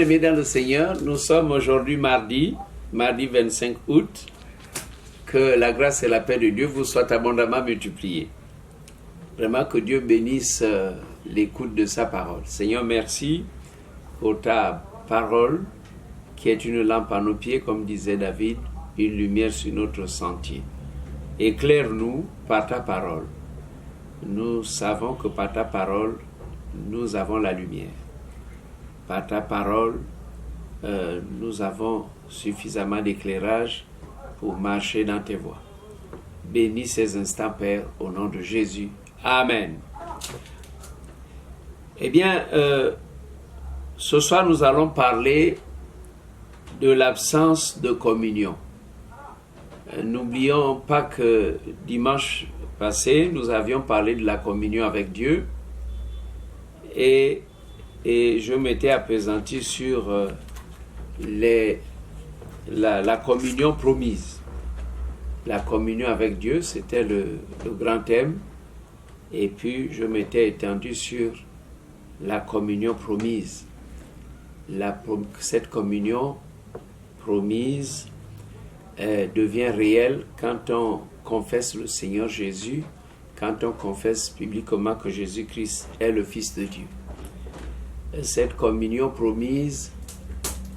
Bien-aimés dans le Seigneur, nous sommes aujourd'hui mardi 25 août. Que la grâce et la paix de Dieu vous soient abondamment multipliées. Vraiment que Dieu bénisse l'écoute de sa parole. Seigneur, merci pour ta parole qui est une lampe à nos pieds, comme disait David, une lumière sur notre sentier. Éclaire-nous par ta parole. Nous savons que par ta parole, nous avons la lumière. Par ta parole, nous avons suffisamment d'éclairage pour marcher dans tes voies. Bénis ces instants, Père, au nom de Jésus. Amen. Eh bien, ce soir, nous allons parler de l'absence de communion. N'oublions pas que dimanche passé, nous avions parlé de la communion avec Dieu et je m'étais appesanti sur la communion promise. La communion avec Dieu, c'était le grand thème. Et puis, je m'étais étendu sur la communion promise. Cette communion promise devient réelle quand on confesse le Seigneur Jésus, quand on confesse publiquement que Jésus-Christ est le Fils de Dieu. Cette communion promise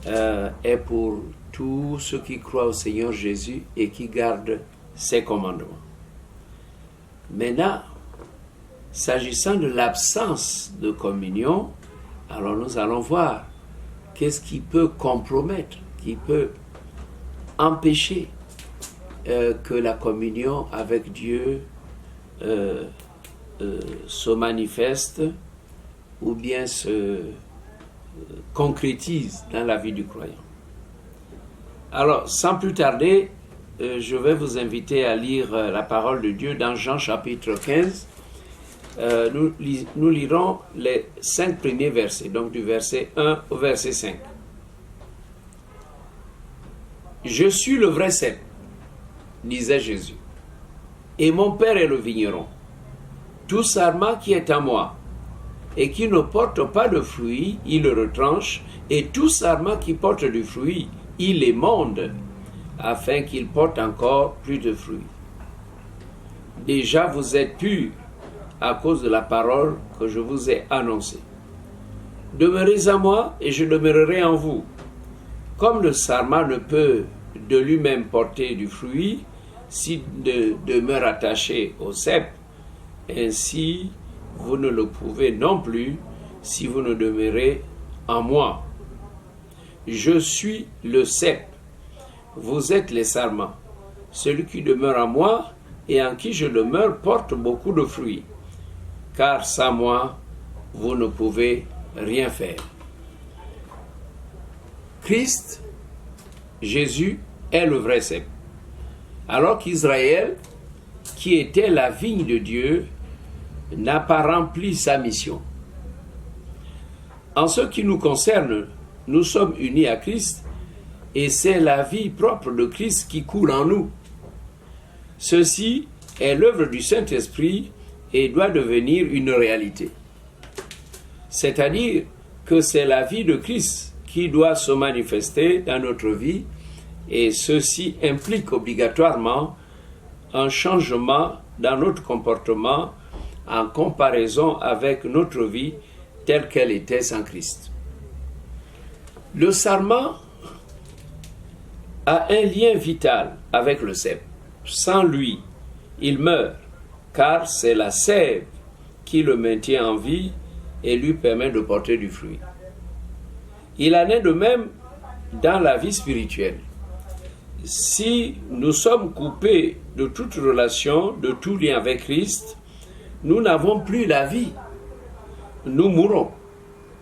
est pour tous ceux qui croient au Seigneur Jésus et qui gardent ses commandements. Maintenant, s'agissant de l'absence de communion, alors nous allons voir qu'est-ce qui peut compromettre, qui peut empêcher que la communion avec Dieu se manifeste ou bien se concrétise dans la vie du croyant. Alors, sans plus tarder, je vais vous inviter à lire la parole de Dieu dans Jean chapitre 15. Nous lirons les 5 premiers versets, donc du verset 1 au verset 5. « Je suis le vrai cep, disait Jésus, et mon Père est le vigneron. Tout sarment qui est à moi et qui ne porte pas de fruits, il le retranche, et tout sarment qui porte du fruit, il émonde, afin qu'il porte encore plus de fruits. Déjà vous êtes purs à cause de la parole que je vous ai annoncée. Demeurez à moi et je demeurerai en vous. Comme le sarment ne peut de lui-même porter du fruit s'il demeure attaché au cep, ainsi vous ne le pouvez non plus si vous ne demeurez en moi. Je suis le cep, vous êtes les sarments. Celui qui demeure en moi et en qui je demeure porte beaucoup de fruits, car sans moi, vous ne pouvez rien faire. Christ, Jésus, est le vrai cep. Alors qu'Israël, qui était la vigne de Dieu, n'a pas rempli sa mission. En ce qui nous concerne, nous sommes unis à Christ et c'est la vie propre de Christ qui coule en nous. Ceci est l'œuvre du Saint-Esprit et doit devenir une réalité. C'est-à-dire que c'est la vie de Christ qui doit se manifester dans notre vie et ceci implique obligatoirement un changement dans notre comportement en comparaison avec notre vie telle qu'elle était sans Christ. Le sarment a un lien vital avec le cep. Sans lui, il meurt, car c'est la sève qui le maintient en vie et lui permet de porter du fruit. Il en est de même dans la vie spirituelle. Si nous sommes coupés de toute relation, de tout lien avec Christ, nous n'avons plus la vie. Nous mourrons.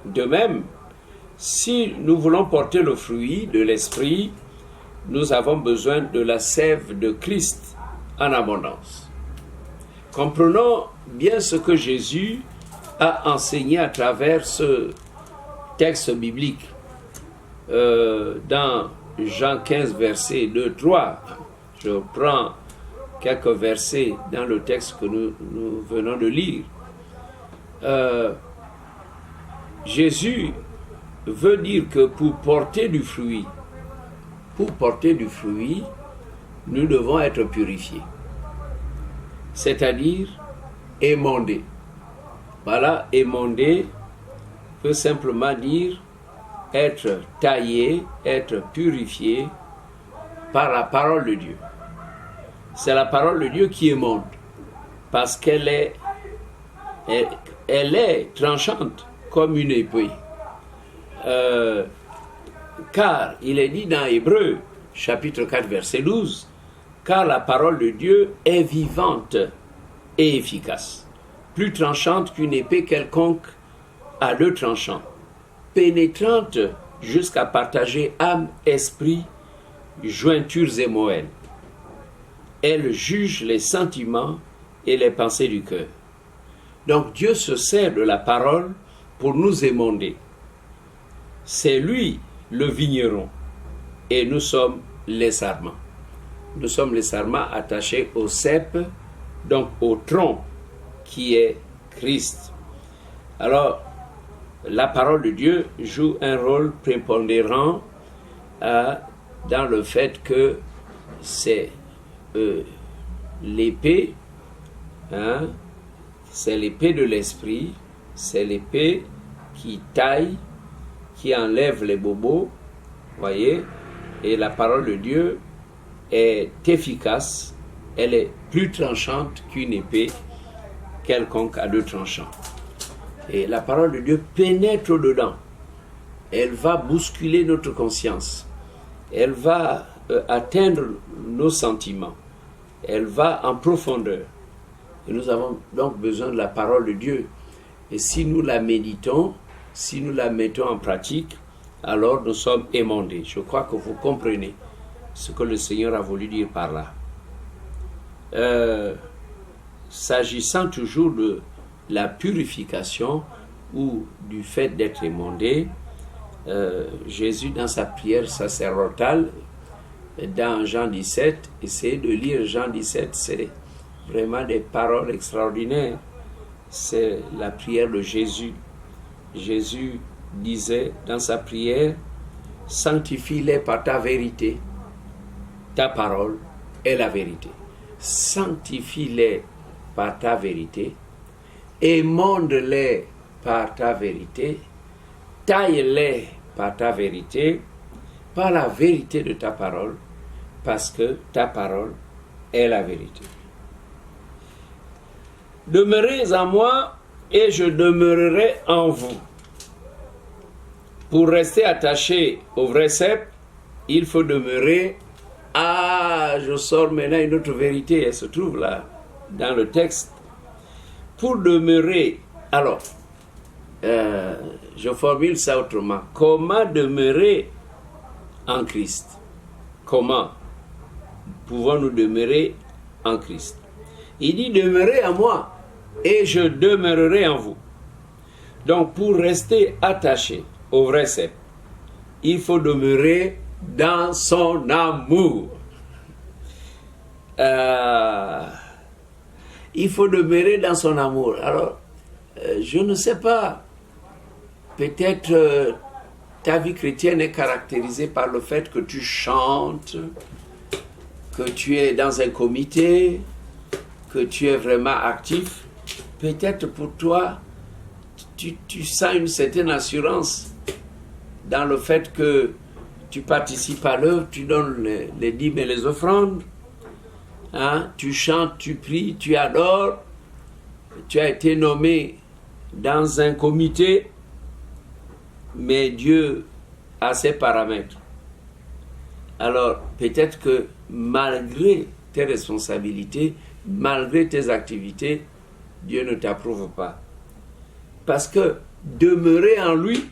De même, si nous voulons porter le fruit de l'Esprit, nous avons besoin de la sève de Christ en abondance. Comprenons bien ce que Jésus a enseigné à travers ce texte biblique. Dans Jean 15, verset 2-3, je prends quelques versets dans le texte que nous venons de lire. Jésus veut dire que pour porter du fruit, nous devons être purifiés. C'est-à-dire émondés. Voilà, émondé veut simplement dire être taillé, être purifié par la parole de Dieu. C'est la parole de Dieu qui émonde, parce qu'elle est tranchante comme une épée. Car il est dit dans Hébreux, chapitre 4, verset 12, car la parole de Dieu est vivante et efficace, plus tranchante qu'une épée quelconque à deux tranchants, pénétrante jusqu'à partager âme, esprit, jointures et moelles. Elle juge les sentiments et les pensées du cœur. Donc Dieu se sert de la parole pour nous émonder. C'est lui le vigneron et nous sommes les sarments. Nous sommes les sarments attachés au cep, donc au tronc qui est Christ. Alors, la parole de Dieu joue un rôle prépondérant dans le fait que c'est l'épée, c'est l'épée de l'esprit, c'est l'épée qui taille, qui enlève les bobos, voyez, et la parole de Dieu est efficace, elle est plus tranchante qu'une épée quelconque à deux tranchants. Et la parole de Dieu pénètre au-dedans. Elle va bousculer notre conscience. Elle va atteindre nos sentiments. Elle va en profondeur. Et nous avons donc besoin de la parole de Dieu. Et si nous la méditons, si nous la mettons en pratique, alors nous sommes émondés. Je crois que vous comprenez ce que le Seigneur a voulu dire par là. S'agissant toujours de la purification ou du fait d'être émondé, Jésus dans sa prière sacerdotale, dans Jean 17, essayez de lire Jean 17, c'est vraiment des paroles extraordinaires. C'est la prière de Jésus. Jésus disait dans sa prière, sanctifie-les par ta vérité. Ta parole est la vérité. Sanctifie-les par ta vérité. Émonde-les par ta vérité. Taille-les par ta vérité. Par la vérité de ta parole. Parce que ta parole est la vérité. Demeurez en moi et je demeurerai en vous. Pour rester attaché au vrai cep, il faut demeurer. Je sors maintenant une autre vérité, elle se trouve là, dans le texte. Pour demeurer, alors, je formule ça autrement. Comment demeurer en Christ? Comment pouvons-nous demeurer en Christ? Il dit, demeurez en moi et je demeurerai en vous. Donc, pour rester attaché au vrai cep, il faut demeurer dans son amour. Il faut demeurer dans son amour. Alors, je ne sais pas, peut-être ta vie chrétienne est caractérisée par le fait que tu chantes, que tu es dans un comité, que tu es vraiment actif. Peut-être pour toi, tu sens une certaine assurance dans le fait que tu participes à l'œuvre, tu donnes les dîmes et les offrandes, tu chantes, tu pries, tu adores, tu as été nommé dans un comité, mais Dieu a ses paramètres. Alors, peut-être que malgré tes responsabilités, malgré tes activités, Dieu ne t'approuve pas. Parce que demeurer en lui,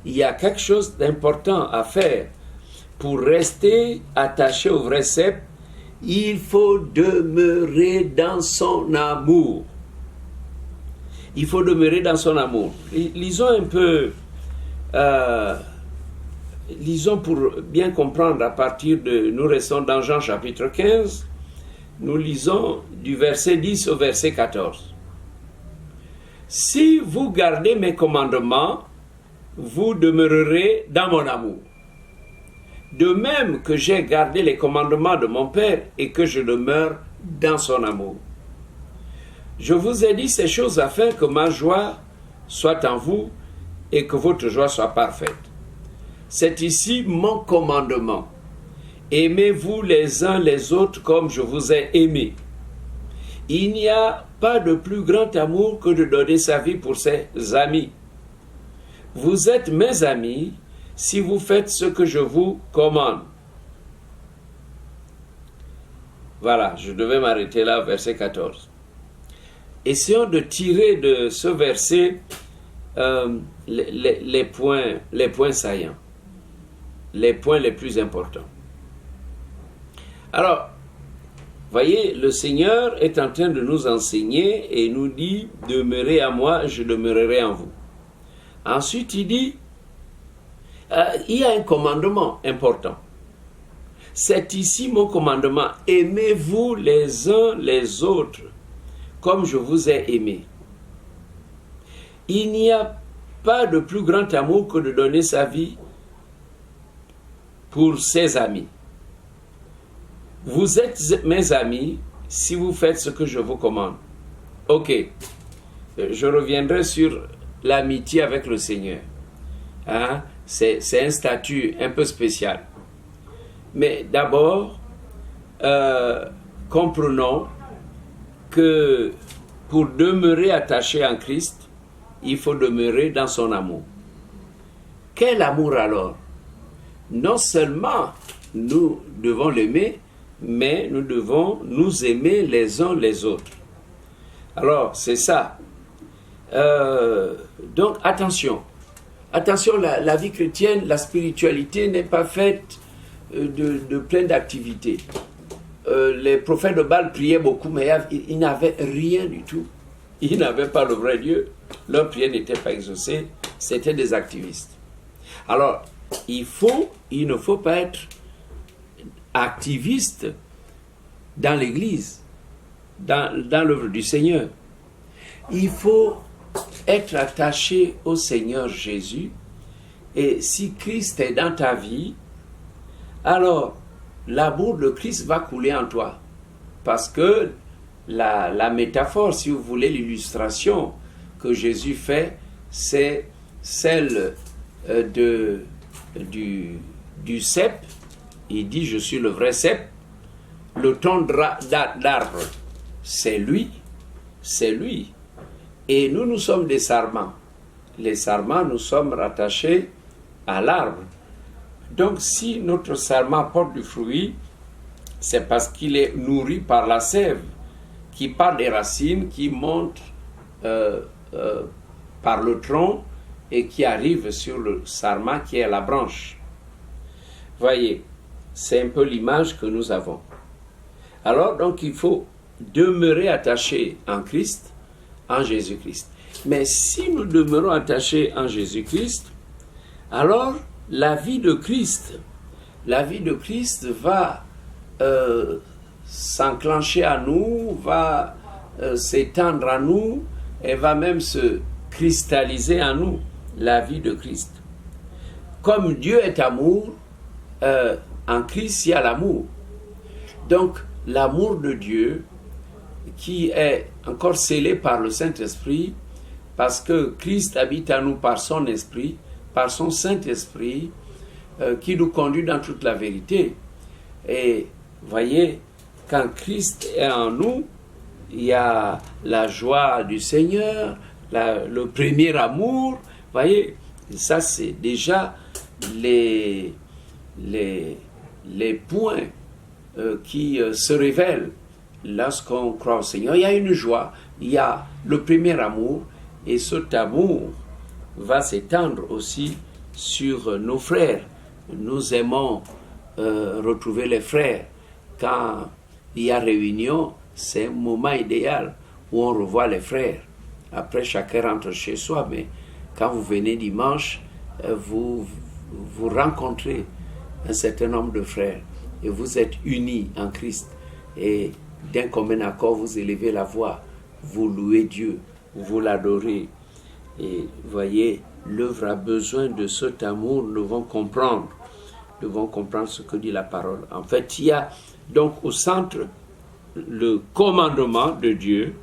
il y a quelque chose d'important à faire. Pour rester attaché au vrai cep, il faut demeurer dans son amour. Il faut demeurer dans son amour. Lisons un peu, lisons pour bien comprendre à partir de, nous restons dans Jean chapitre 15, nous lisons du verset 10 au verset 14. Si vous gardez mes commandements, vous demeurerez dans mon amour. De même que j'ai gardé les commandements de mon Père et que je demeure dans son amour. Je vous ai dit ces choses afin que ma joie soit en vous et que votre joie soit parfaite. C'est ici mon commandement. Aimez-vous les uns les autres comme je vous ai aimés. Il n'y a pas de plus grand amour que de donner sa vie pour ses amis. Vous êtes mes amis si vous faites ce que je vous commande. Voilà, je devais m'arrêter là, verset 14. Essayons de tirer de ce verset les points saillants, les points les plus importants. Alors, voyez, le Seigneur est en train de nous enseigner et nous dit « Demeurez à moi, je demeurerai en vous ». Ensuite, il dit il y a un commandement important. C'est ici mon commandement. Aimez-vous les uns les autres comme je vous ai aimé. Il n'y a pas de plus grand amour que de donner sa vie pour ses amis. Vous êtes mes amis si vous faites ce que je vous commande. Ok, je reviendrai sur l'amitié avec le Seigneur. Hein? C'est un statut un peu spécial. Mais d'abord, comprenons que pour demeurer attaché en Christ, il faut demeurer dans son amour. Quel amour alors? Non seulement nous devons l'aimer, mais nous devons nous aimer les uns les autres. Alors, c'est ça. Donc, attention. Attention, la vie chrétienne, la spiritualité n'est pas faite de plein d'activités. Les prophètes de Baal priaient beaucoup, mais ils n'avaient rien du tout. Ils n'avaient pas le vrai Dieu. Leur prière n'était pas exaucée. C'était des activistes. Alors, il ne faut pas être activiste dans l'Église, dans l'œuvre du Seigneur. Il faut être attaché au Seigneur Jésus. Et si Christ est dans ta vie, alors l'amour de Christ va couler en toi. Parce que la métaphore, si vous voulez, l'illustration que Jésus fait, c'est celle du cep. Il dit, je suis le vrai cep. Le tronc d'arbre, c'est lui. C'est lui. Et nous sommes des sarments. Les sarments, nous sommes rattachés à l'arbre. Donc, si notre sarment porte du fruit, c'est parce qu'il est nourri par la sève, qui part des racines, qui monte par le tronc et qui arrive sur le sarment qui est la branche. Voyez, c'est un peu l'image que nous avons. Alors, donc, il faut demeurer attaché en Christ, en Jésus-Christ. Mais si nous demeurons attachés en Jésus-Christ, alors la vie de Christ va s'enclencher à nous, va s'étendre à nous, et va même se cristalliser en nous, la vie de Christ. Comme Dieu est amour, en Christ il y a l'amour. Donc l'amour de Dieu qui est encore scellé par le Saint-Esprit, parce que Christ habite en nous par son Esprit, par son Saint-Esprit, qui nous conduit dans toute la vérité. Et voyez, quand Christ est en nous, il y a la joie du Seigneur, le premier amour. Voyez, ça c'est déjà les points qui se révèlent lorsqu'on croit au Seigneur. Il y a une joie, il y a le premier amour, et cet amour va s'étendre aussi sur nos frères. Nous aimons retrouver les frères. Quand il y a réunion, c'est un moment idéal où on revoit les frères. Après, chacun rentre chez soi, mais quand vous venez dimanche, vous rencontrez un certain nombre de frères et vous êtes unis en Christ. Et d'un commun accord, vous élevez la voix, vous louez Dieu, vous l'adorez. Et voyez, l'œuvre a besoin de cet amour, nous devons comprendre ce que dit la parole. En fait, il y a donc au centre le commandement de Dieu.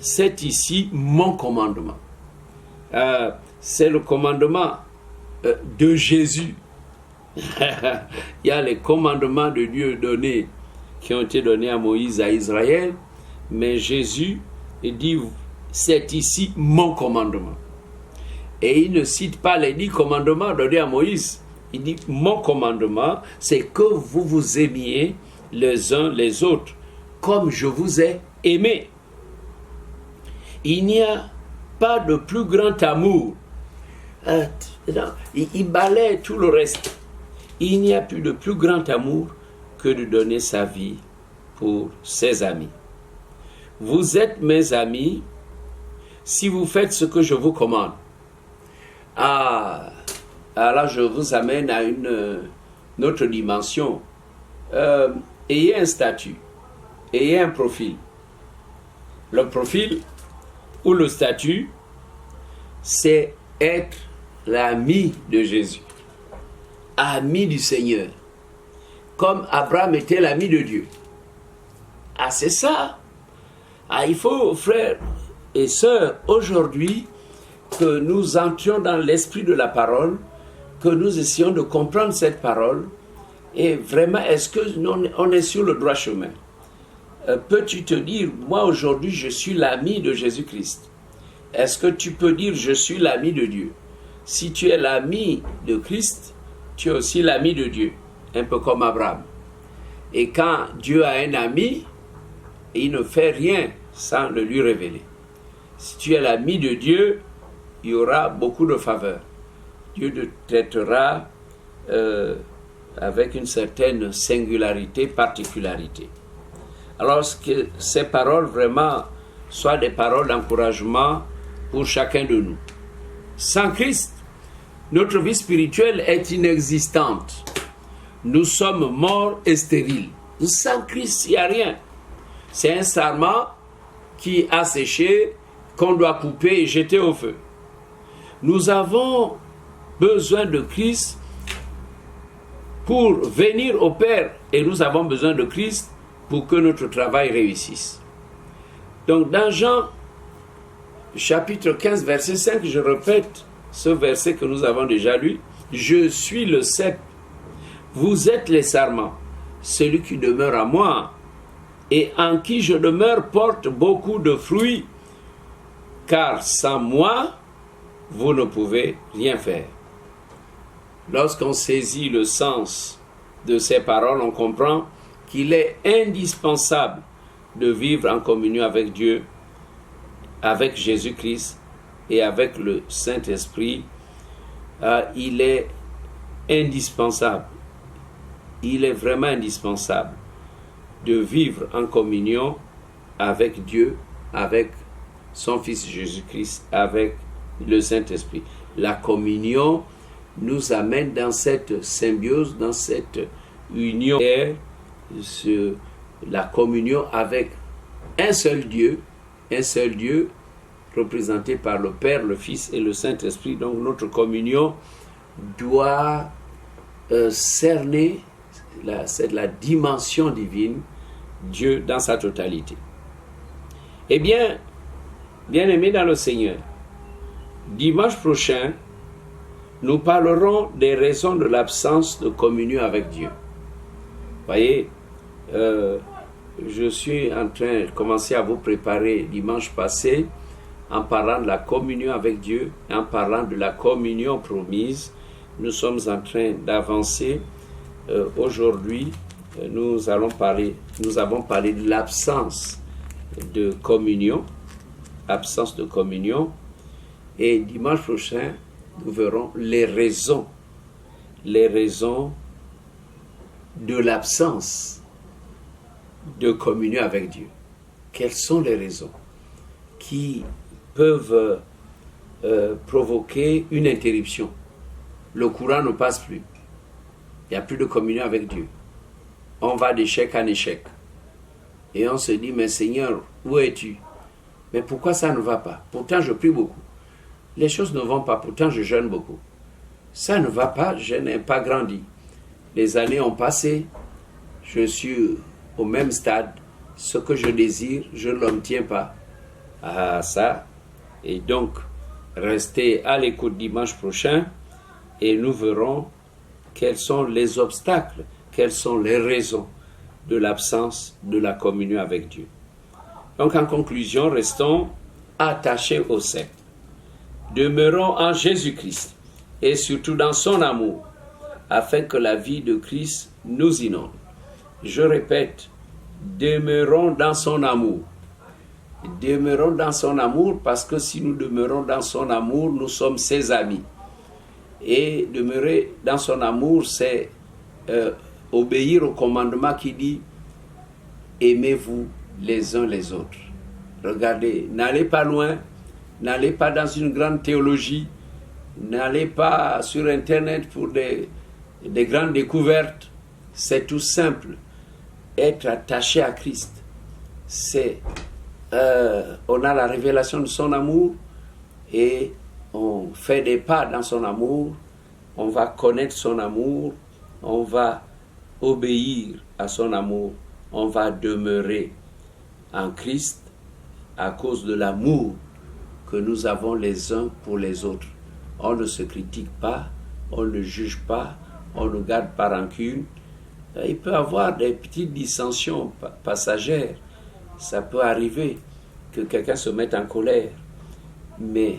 C'est ici mon commandement. C'est le commandement de Jésus. Il y a les commandements de Dieu qui ont été donnés à Moïse, à Israël, mais Jésus dit, c'est ici mon commandement. Et il ne cite pas les 10 commandements donnés à Moïse. Il dit, mon commandement, c'est que vous vous aimiez les uns les autres, comme je vous ai aimé. Il n'y a pas de plus grand amour. Il balaie tout le reste. Il n'y a plus de plus grand amour que de donner sa vie pour ses amis. Vous êtes mes amis si vous faites ce que je vous commande. Alors je vous amène à une autre dimension. Ayez un statut, ayez un profil. Le profil ou le statut, c'est être l'ami de Jésus, ami du Seigneur, comme Abraham était l'ami de Dieu. C'est ça. Il faut, frères et sœurs, aujourd'hui, que nous entrions dans l'esprit de la parole, que nous essayons de comprendre cette parole, et vraiment, est-ce qu'on est sur le droit chemin? Peux-tu te dire, moi aujourd'hui, je suis l'ami de Jésus-Christ? Est-ce que tu peux dire, je suis l'ami de Dieu? Si tu es l'ami de Christ, tu es aussi l'ami de Dieu, un peu comme Abraham. Et quand Dieu a un ami, il ne fait rien sans le lui révéler. Si tu es l'ami de Dieu, il y aura beaucoup de faveurs. Dieu te traitera avec une certaine singularité, particularité. Alors que ces paroles vraiment soient des paroles d'encouragement pour chacun de nous. Sans Christ, notre vie spirituelle est inexistante. Nous sommes morts et stériles. Sans Christ, il n'y a rien. C'est un sarment qui a séché, qu'on doit couper et jeter au feu. Nous avons besoin de Christ pour venir au Père, et nous avons besoin de Christ pour que notre travail réussisse. Donc dans Jean chapitre 15 verset 5, je répète ce verset que nous avons déjà lu: je suis le cep, vous êtes les sarments, celui qui demeure à moi et en qui je demeure porte beaucoup de fruits, car sans moi vous ne pouvez rien faire. Lorsqu'on saisit le sens de ces paroles, on comprend qu'il est indispensable de vivre en communion avec Dieu, avec Jésus-Christ et avec le Saint-Esprit. Il est indispensable, il est vraiment indispensable de vivre en communion avec Dieu, avec son Fils Jésus-Christ, avec le Saint-Esprit. La communion nous amène dans cette symbiose, dans cette union, la communion avec un seul Dieu représenté par le Père, le Fils et le Saint-Esprit. Donc notre communion doit cerner la dimension divine, Dieu dans sa totalité. Eh bien, bien-aimés dans le Seigneur, dimanche prochain, nous parlerons des raisons de l'absence de communion avec Dieu. Voyez, je suis en train de commencer à vous préparer dimanche passé en parlant de la communion avec Dieu, en parlant de la communion promise. Nous sommes en train d'avancer. Aujourd'hui, nous avons parlé de l'absence de communion, et dimanche prochain, nous verrons les raisons de l'absence de communion avec Dieu. Quelles sont les raisons qui peuvent provoquer une interruption? Le courant ne passe plus. Il n'y a plus de communion avec Dieu. On va d'échec en échec. Et on se dit, mais Seigneur, où es-tu? Mais pourquoi ça ne va pas? Pourtant, je prie beaucoup. les choses ne vont pas. Pourtant, je jeûne beaucoup. Ça ne va pas, je n'ai pas grandi. Les années ont passé, je suis au même stade. Ce que je désire, je ne l'obtiens pas. Ah, ça. Et donc, restez à l'écoute dimanche prochain et nous verrons quels sont les obstacles, quelles sont les raisons de l'absence de la communion avec Dieu. Donc, en conclusion, restons attachés au Saint. Demeurons en Jésus-Christ et surtout dans son amour, afin que la vie de Christ nous inonde. Je répète, demeurons dans son amour. Demeurons dans son amour parce que si nous demeurons dans son amour, nous sommes ses amis. Et demeurer dans son amour, c'est obéir au commandement qui dit « Aimez-vous les uns les autres ». Regardez, n'allez pas loin, n'allez pas dans une grande théologie, n'allez pas sur Internet pour des grandes découvertes. C'est tout simple. Être attaché à Christ, c'est on a la révélation de son amour et on fait des pas dans son amour, on va connaître son amour, on va obéir à son amour, on va demeurer en Christ à cause de l'amour que nous avons les uns pour les autres. On ne se critique pas, on ne juge pas, on ne garde pas rancune. Il peut y avoir des petites dissensions passagères. Ça peut arriver que quelqu'un se mette en colère. Mais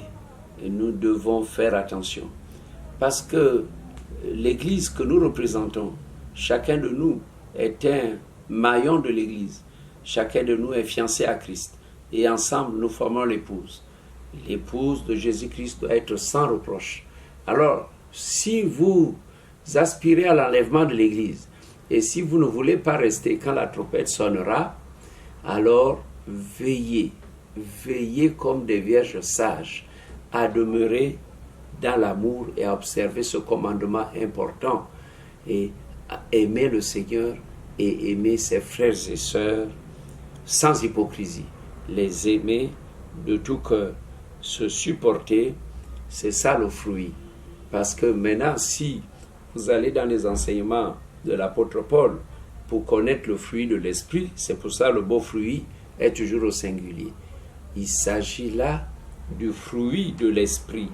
nous devons faire attention. Parce que l'Église que nous représentons, chacun de nous est un maillon de l'Église. Chacun de nous est fiancé à Christ. Et ensemble, nous formons l'épouse. L'épouse de Jésus-Christ doit être sans reproche. Alors, si vous aspirez à l'enlèvement de l'Église, et si vous ne voulez pas rester quand la trompette sonnera, alors veillez comme des vierges sages à demeurer dans l'amour et à observer ce commandement important et à aimer le Seigneur et aimer ses frères et sœurs sans hypocrisie. Les aimer de tout cœur, se supporter, c'est ça le fruit. Parce que maintenant, si vous allez dans les enseignements de l'apôtre Paul pour connaître le fruit de l'esprit, c'est pour ça le beau fruit est toujours au singulier. Il s'agit là du fruit de l'esprit.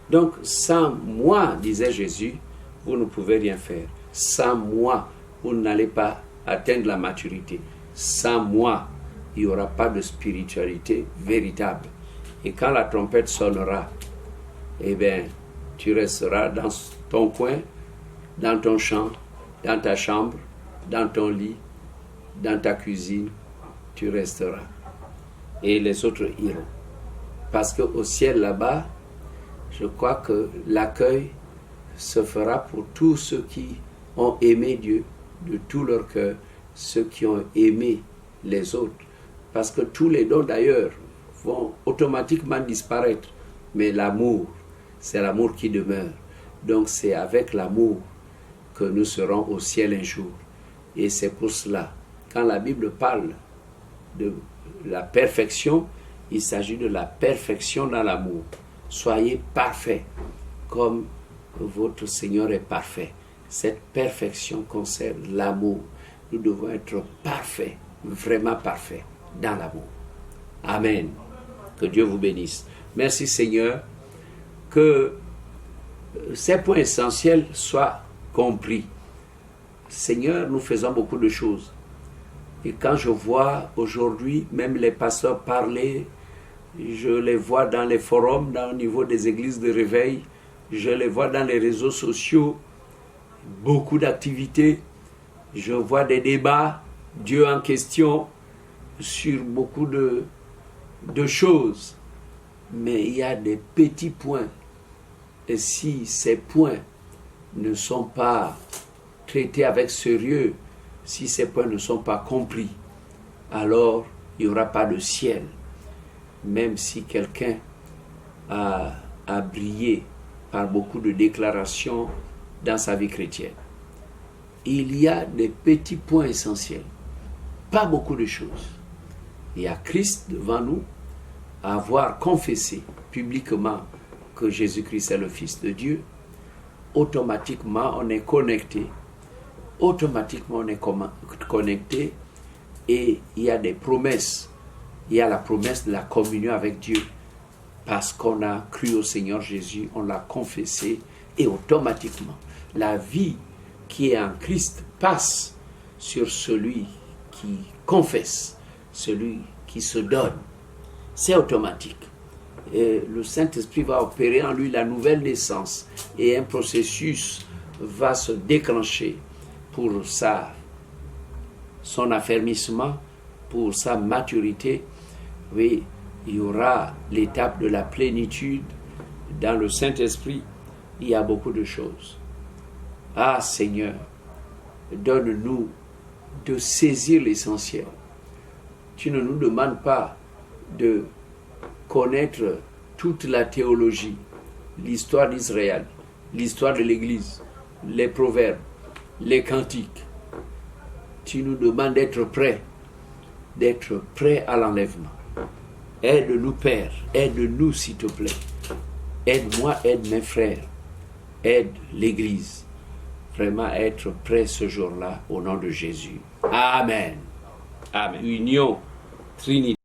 Donc, sans moi, disait Jésus, vous ne pouvez rien faire. Sans moi, vous n'allez pas atteindre la maturité. Sans moi, il n'y aura pas de spiritualité véritable. Et quand la trompette sonnera, eh bien, tu resteras dans ton coin, dans ton champ, dans ta chambre, dans ton lit, dans ta cuisine, tu resteras. Et les autres iront. Parce qu'au ciel là-bas, je crois que l'accueil se fera pour tous ceux qui ont aimé Dieu de tout leur cœur, ceux qui ont aimé les autres. Parce que tous les dons d'ailleurs vont automatiquement disparaître. Mais l'amour, c'est l'amour qui demeure. Donc c'est avec l'amour que nous serons au ciel un jour. Et c'est pour cela, quand la Bible parle de la perfection, il s'agit de la perfection dans l'amour. Soyez parfaits comme votre Seigneur est parfait. Cette perfection concerne l'amour. Nous devons être parfaits, vraiment parfaits dans l'amour. Amen. Que Dieu vous bénisse. Merci Seigneur, que ces points essentiels soient compris. Seigneur, nous faisons beaucoup de choses. Et quand je vois aujourd'hui même les pasteurs parler, je les vois dans les forums, au niveau des églises de réveil, je les vois dans les réseaux sociaux, beaucoup d'activités, je vois des débats, Dieu en question, sur beaucoup de choses. Mais il y a des petits points. Et si ces points ne sont pas traités avec sérieux, si ces points ne sont pas compris, alors il n'y aura pas de ciel. Même si quelqu'un a brillé par beaucoup de déclarations dans sa vie chrétienne. Il y a des petits points essentiels. Pas beaucoup de choses. Il y a Christ devant nous, à avoir confessé publiquement que Jésus-Christ est le Fils de Dieu, automatiquement on est connecté. Automatiquement on est connecté et il y a des promesses. Il y a la promesse de la communion avec Dieu parce qu'on a cru au Seigneur Jésus, on l'a confessé et automatiquement la vie qui est en Christ passe sur celui qui confesse, celui qui se donne. C'est automatique. Et le Saint-Esprit va opérer en lui la nouvelle naissance et un processus va se déclencher pour son affermissement, pour sa maturité. Oui, il y aura l'étape de la plénitude dans le Saint-Esprit. Il y a beaucoup de choses. Ah Seigneur, donne-nous de saisir l'essentiel. Tu ne nous demandes pas de connaître toute la théologie, l'histoire d'Israël, l'histoire de l'Église, les proverbes, les cantiques. Tu nous demandes d'être prêts à l'enlèvement. Aide-nous, Père, aide-nous, s'il te plaît. Aide-moi, aide mes frères, aide l'Église. Vraiment être prêt ce jour-là, au nom de Jésus. Amen. Amen. Union, Trinité.